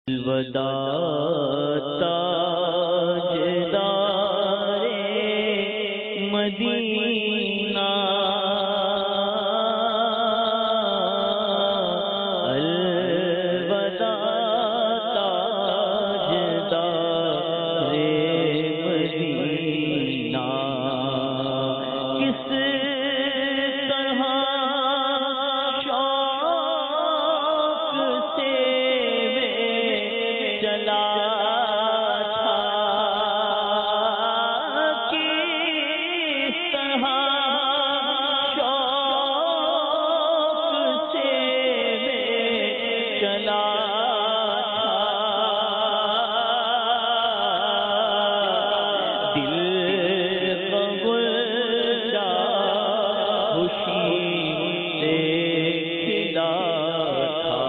الوداع تاجدار مدینہ، الوداع تاجدار مدینہ، کس طرح شوق سے چلا تھا، کس طرح شوق سے چلا تھا، دل قبولہ خوشی سے کھلا تھا،